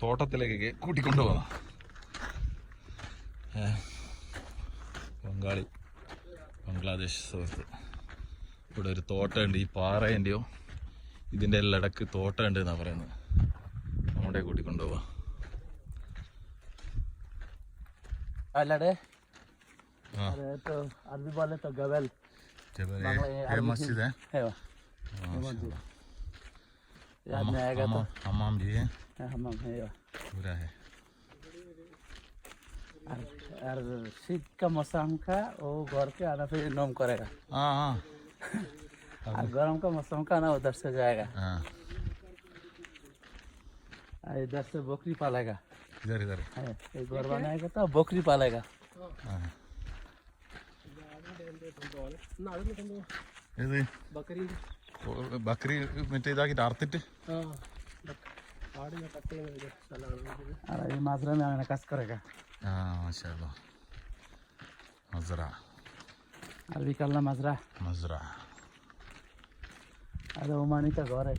തോട്ടത്തിലേക്ക് കൂട്ടിക്കൊണ്ടുപോകാം. ബംഗ്ലാദേശ് സുഹൃത്ത്, ഇവിടെ ഒരു തോട്ടമുണ്ട്. ഈ പാറേൻ്റെയോ ഇതിൻ്റെ എല്ലാം ഇടക്ക് തോട്ടമുണ്ട് എന്നാണ് പറയുന്നത്. നമ്മുടെ കൂട്ടിക്കൊണ്ടുപോവാം. അല്ലടെ तो अरबी बोले तो गबल मस्जिद है, याद नहीं आएगा तो हमाम भी है, हमाम है पूरा है. और शीत का मौसम का वो घर के आना फिर नोम करेगा. हाँ और गर्म का मौसम का ना उधर से जाएगा. इधर से बकरी पालेगा. इधर एक घर बनाएगा तो बकरी पालेगा. ബക്കറി മറ്റേ ഇതാക്കിട്ട് അറുത്തിട്ട് माजरा में आना कस करेगा. माशाल्लाह. मजरा अरबी कल्ला मजरा. अरे ओमानी का घर है.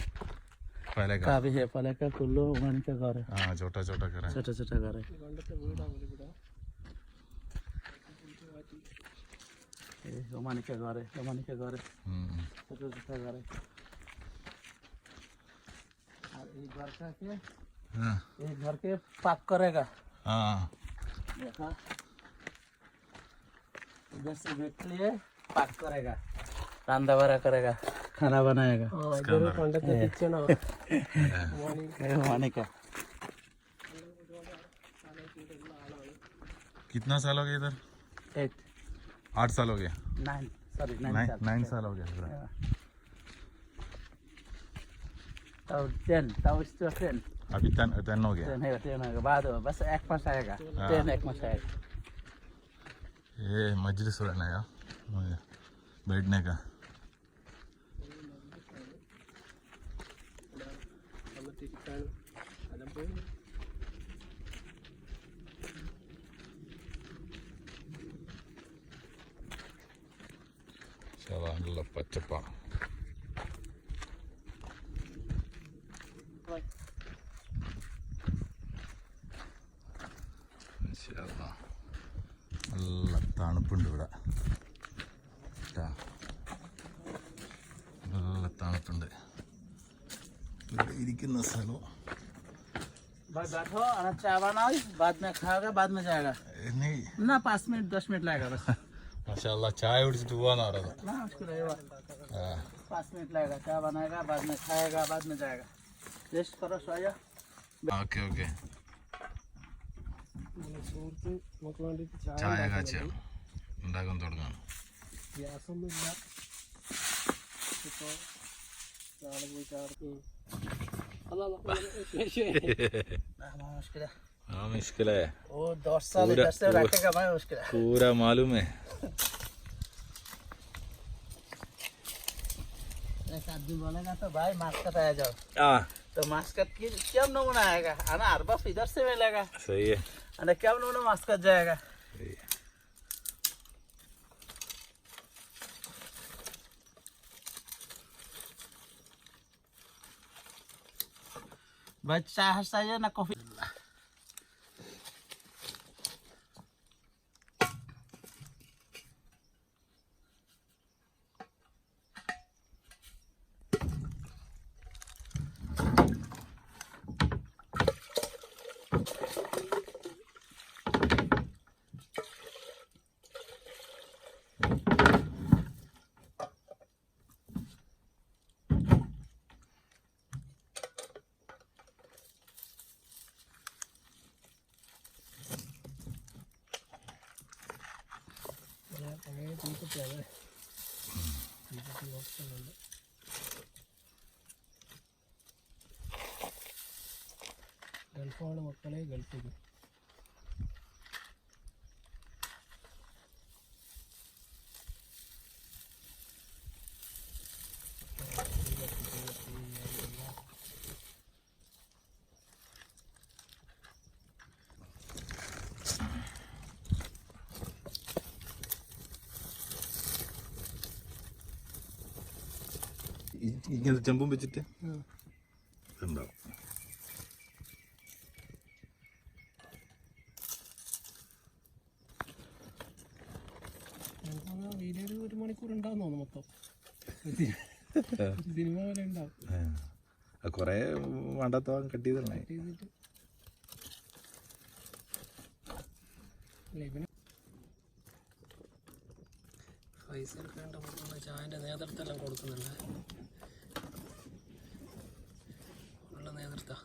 पहले का भी है, पहले का कुल्लू ओमानी का घर है. छोटा घर है. छोटा घर है. ओमानी का घर है. छोटा घर है. और एक घर का के एक घर के पाक करेगा. देखा, इधर से बैठ लिए पाक करेगा, रांधा बड़ा करेगा, खाना बनाएगा. ओमानी का. कितना साल हो गया इधर? 8 साल हो गया. 9 साल हो गया. तो 10 अभी 10 हो गया. 10 होगा बाद बस एक मास आएगा. 10 एक मास आएगा. ये मजलिस रहना है बैठने का. നല്ല പച്ചപ്പാണ്. നല്ല തണുപ്പുണ്ട് ഇവിടെ. നല്ല തണുപ്പുണ്ട് ഇവിടെ ഇരിക്കുന്ന സ്ഥലം. बैठो और चाय बनाओ, बाद में खाओगे, बाद में जाएगा. नहीं ना 5 मिनट 10 मिनट लगेगा बस. माशाल्लाह. चाय കുടിച്ചിട്ട് പോവാന്ന് പറയുന്നത്. ना मुश्किल है. 5 मिनट लगेगा. चाय बनाएगा, बाद में खाएगा, बाद में जाएगा. रेस्ट करो, सो जाओ. ഓക്കെ ചായ കാച്ച ഉണ്ടാക്കാൻ തുടങ്ങാം. ഗ്യാസൊന്നുമില്ല ഇപ്പോൾ. मुश्किल है. वो 10 साल इधर से रखेगा भाई. मुश्किल है पूरा मालूम है. एक आदमी बोलेगा तो भाई मास्कट आ जाओ. तो मास्कट की क्या नमूना आएगा. आना हर बार इधर से मिलेगा. सही है. अरे क्या नमूना मास्कट जाएगा. सही है. भाई चाय चाहिए ना कॉफी. ഗൾഫാണ് മക്കളെ. ഗൾഫിൽ ഇങ്ങനത്തെ ചെമ്പും വെച്ചിട്ട് ഉണ്ടാവും. വീഡിയോ 1 മണിക്കൂർ ഉണ്ടാവും തോന്നുന്നു മൊത്തം. സിനിമ പോലെ ഉണ്ടാവും. കൊറേ വേണ്ടാത്തോളം കട്ട് ചെയ്തിടണേ. പൈസ എടുക്കേണ്ട ചായൻ്റെ നേതൃത്വം കൊടുക്കുന്നുണ്ട്. ഉള്ള നേതൃത്വം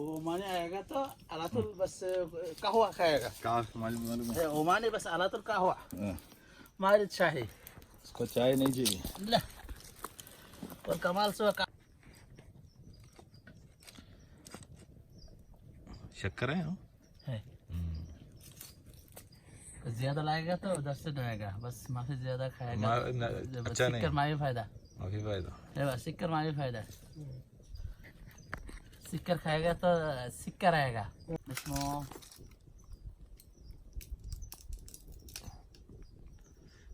ओमानी आएगा तो अलातुल बस कहवा खाएगा. मालूम है. ओमानी बस अलातुल कहवा. मारी चाय. इसको चाय नहीं चाहिए. ला. और कमाल से शक्कर है. ज्यादा लाएगा तो 10 से आएगा. बस माफी ज्यादा खाएगा. अच्छा नहीं. सिक्कर माफी फायदा. माफी फायदा. है बस सिक्कर माफी फायदा. सिक्कर खाएगा तो सिक्कर आएगा. इसमें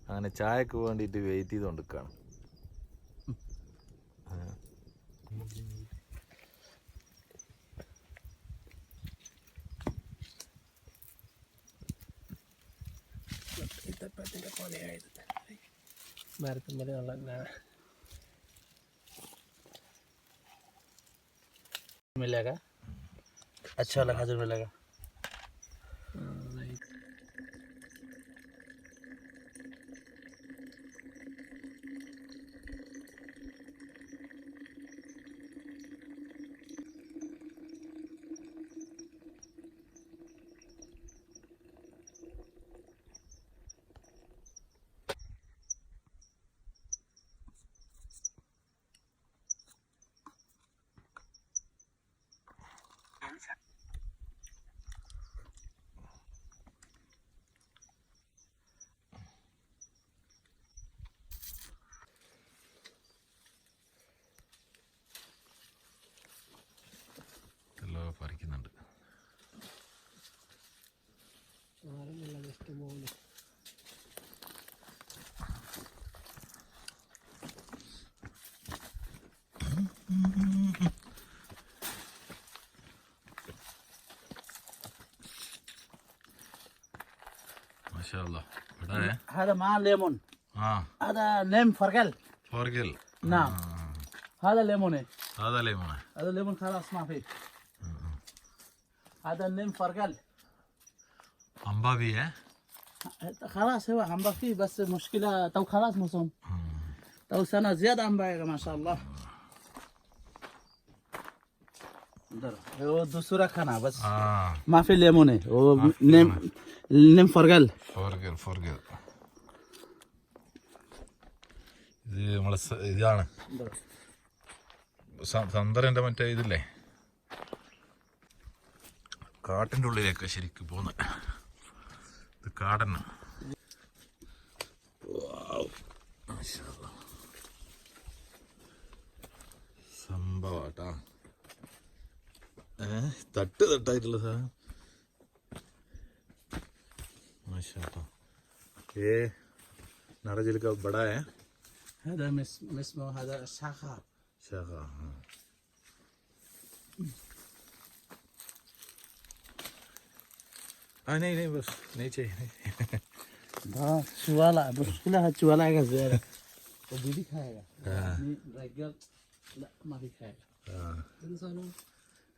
അങ്ങനെ ചായക്ക് വേണ്ടിയിട്ട് വെയിറ്റ് ചെയ്തുകൊണ്ടിരിക്കുകയാണ്. ഈത്തപ്പഴത്തിൻ്റെ കൊലയായത് മരത്തുമ്മലുള്ള मिलेगा. अच्छा वाला खजूर मिलेगा. പറിക്കുന്നുണ്ട്. ഇഷ്ടംപോലെ ما شاء الله. بداية. هذا مع ليمون. هذا نيم فرقل. فرقل. نعم. هذا ليمون. هذا ليمون. هذا ليمون خلاص ما في. هذا نيم فرقل. أمبا भी है. خلاص هو أمبا فيه بس مشكلة تو خلاص موسم. تو سنة زيادة أمبا आएगा ما شاء الله. वो दूसरा खाना बस. ما في ليمون है. वो نيم فرقل. فرقل. ഇത് നമ്മളെ ഇതാണ് സന്തരൻ്റെ മറ്റേ ഇതില്ലേ, കാട്ടിൻ്റെ ഉള്ളിലേക്ക് ശരിക്കും പോകുന്നത്. ഇത് കാടന്. സംഭവട്ടാ. തട്ടായിട്ടുള്ള സാധനം. മാഷാഅല്ലാഹ്. ये नारजल का बड़ा है. هذا اسمه هذا شاخة. شاخة. नहीं बस नहीं चाहिए. हाँ चुवाला मुश्किल है. चुवाला का ज़्यादा वो भी खाएगा. रेगुलर ما भी खाएगा.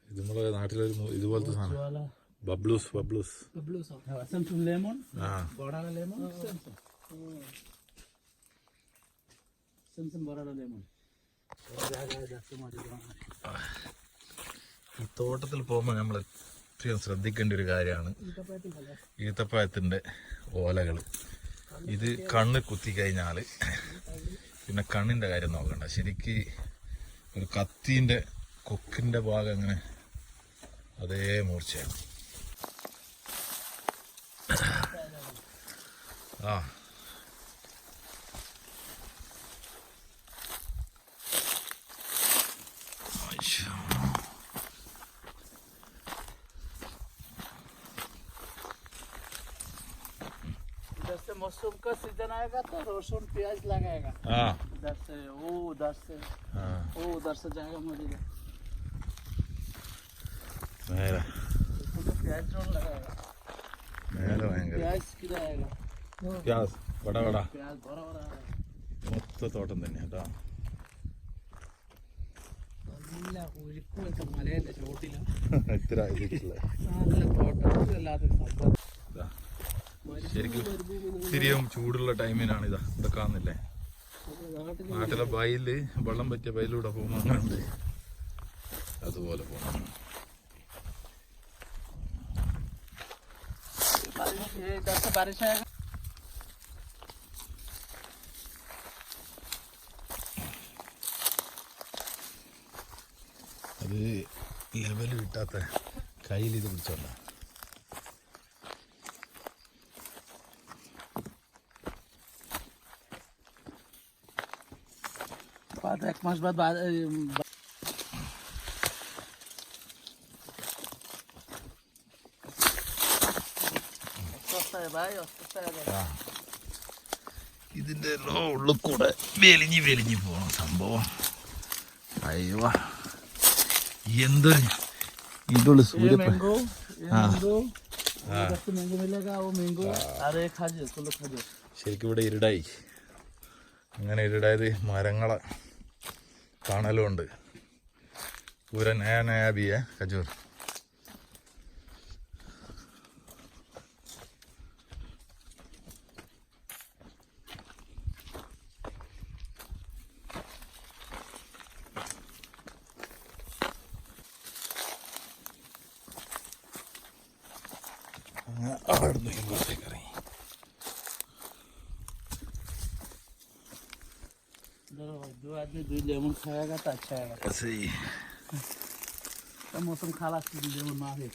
ഇത് നമ്മളെ നാട്ടിലൊരു ഇതുപോലത്തെ സാധനം. ബബ്ലൂസ്. سمسم ليمون. بورانا ليمون. سمسم بورانا ليمون. ഈ തോട്ടത്തിൽ പോകുമ്പോൾ നമ്മൾ ഏറ്റവും ശ്രദ്ധിക്കേണ്ട ഒരു കാര്യമാണ് ഈത്തപ്പഴത്തിൻ്റെ ഓലകൾ. ഇത് കണ്ണ് കുത്തിക്കഴിഞ്ഞാൽ പിന്നെ കണ്ണിൻ്റെ കാര്യം നോക്കണ്ട. ശരിക്ക് ഒരു കത്തീൻ്റെ കൊക്കിൻ്റെ ഭാഗം അങ്ങനെ അതേ മൂർച്ചയാണ്. ആ जैसे मशरूम का सीजन आएगा तो लहसुन प्याज लगाएगा हाँ उधर से वो उधर से हाँ वो उधर से जाएगा मुझे മേലെ तो प्याज जोड़ लगाएगा മേലെ ഭയങ്കര प्याज किधर आएगा ഗ്യാസ് വട വട प्याज भरा भरा आएगा മൊത്ത തോട്ടം തന്നെ കേട്ടോ. നല്ല ഒഴുക്കുമൊക്കെ മലയുടെ ചോട്ടിലാണ്. ഇത്ര ഇതിട്ടില്ല. നല്ല തോട്ടം എല്ലാത്തിനും സംഭവം. ഇതാ ശരിക്കും ഇത്തിരിയും ചൂടുള്ള ടൈമിനാണ് ഇതാ ഇവിടെ കാണുന്നില്ലേ നാട്ടിലെ ബയല് വെള്ളം പറ്റിയ ബയലൂടെ പോകുമ്പോൾ അങ്ങനെ ഉണ്ട്, അതുപോലെ പോകണം. इधर से बारिश आएगा അത് ലെവല് കിട്ടാത്ത കയ്യിൽ ഇത് പിടിച്ചോണ്ട. बाद एक मास बाद भाई ഇതിന്റെ എല്ലാം ഉള്ളിൽ കൂടെ വെലിഞ്ഞ് പോകണം സംഭവം. അയ്യോ എന്തൊരു ഇതുള്ള സൂര്യ. मैंगो मैंगो मिलेगा वो मैंगो अरे खाजो चलो खाजो. ശരിക്കും ഇവിടെ ഇരുടായി. അങ്ങനെ ഇരുടായത് മരങ്ങളെ തണലുണ്ട്. പൂര നയ നയ ബിയ ഖജൂർ. അവിടുന്ന് ഇങ്ങോട്ടേക്ക് ഇറങ്ങി. दो आदमी दो लेमन खाएगा तो अच्छा आएगा. सही तो मौसम खाला लेमन मारे.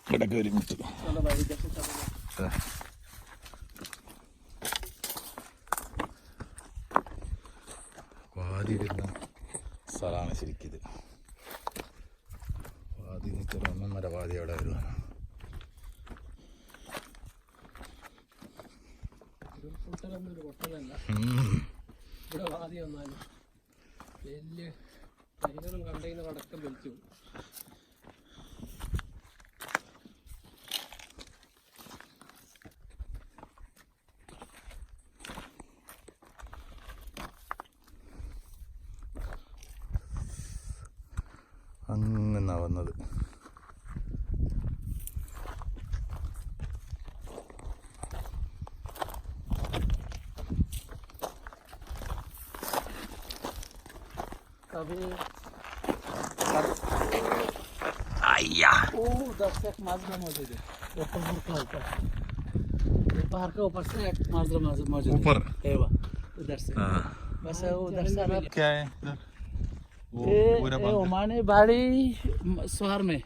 കിടക്ക് ഒരുമിച്ച്. चलो भाई इधर से चलो. വാതി വരുന്ന സ്ഥലമാണ് ശരിക്കിത്. വാതി നിൽക്കുന്ന 1.5 വാതി അവിടെ വരുവാണ്. ഒരു പൊട്ടലല്ല ഇവിടെ വാതി വന്നാലും വലിയ കൈകളും കണ്ടെയ്നർ അടക്കം വലിച്ചു. അങ്ങനെ വന്നത്. कभी അയ്യാ ओ 10 एक माजरा मौजूद है ऊपर ऊपर पहाड़ के ऊपर से एक माजरा मौजूद है. ऊपर? है वो उधर से बस वो उधर से आप क्या है इधर? वो पूरा ये ओमानी बाड़ी शहर में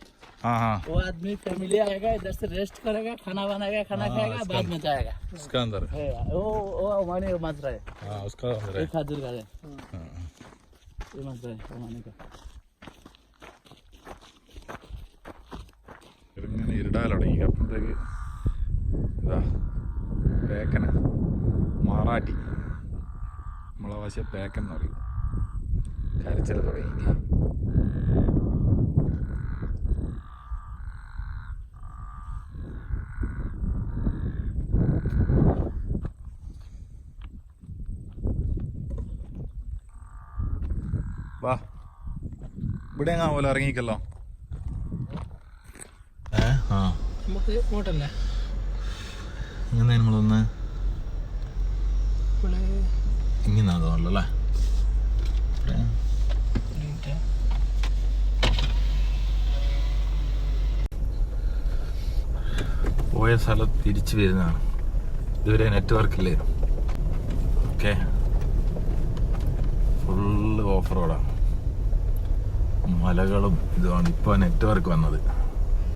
हाँ हाँ वो आदमी फैमिली आएगा इधर से रेस्ट करेगा खाना बनाएगा खाना खाएगा बाद में जाएगा. उसका अंदर है वो ओमानी माजरा है. हाँ उसका अंदर है. एक खाजूर का है हाँ. ये माजरा है ओमानी का. ഇങ്ങനെ ഇരുടാൻ തുടങ്ങി. അപ്പോഴത്തേക്ക് ഇതാ പേക്കന മാറാട്ടി നമ്മളെ ഭാഷ പേക്കൻ എന്ന് പറയും. കരച്ചിൽ തുടങ്ങി. വാ ഇവിടെ എങ്ങാ പോലെ ഇറങ്ങിക്കല്ലോ. ആ നമുക്ക് ഇങ്ങോട്ടല്ലേ ഇങ്ങനെ നമ്മളൊന്ന് ഇവിടെ ഇങ്ങനെ തോന്നല്ലോ അല്ലേ. പോയ സ്ഥലം തിരിച്ചു വരുന്നതാണ്. ഇതുവരെ നെറ്റ്വർക്ക് ഇല്ലായിരുന്നു. ഓക്കെ ഫുള്ള് ഓഫ് റോഡാണ്. മലകളും ഇതുമാണ് ഇപ്പോൾ നെറ്റ്വർക്ക് വന്നത്.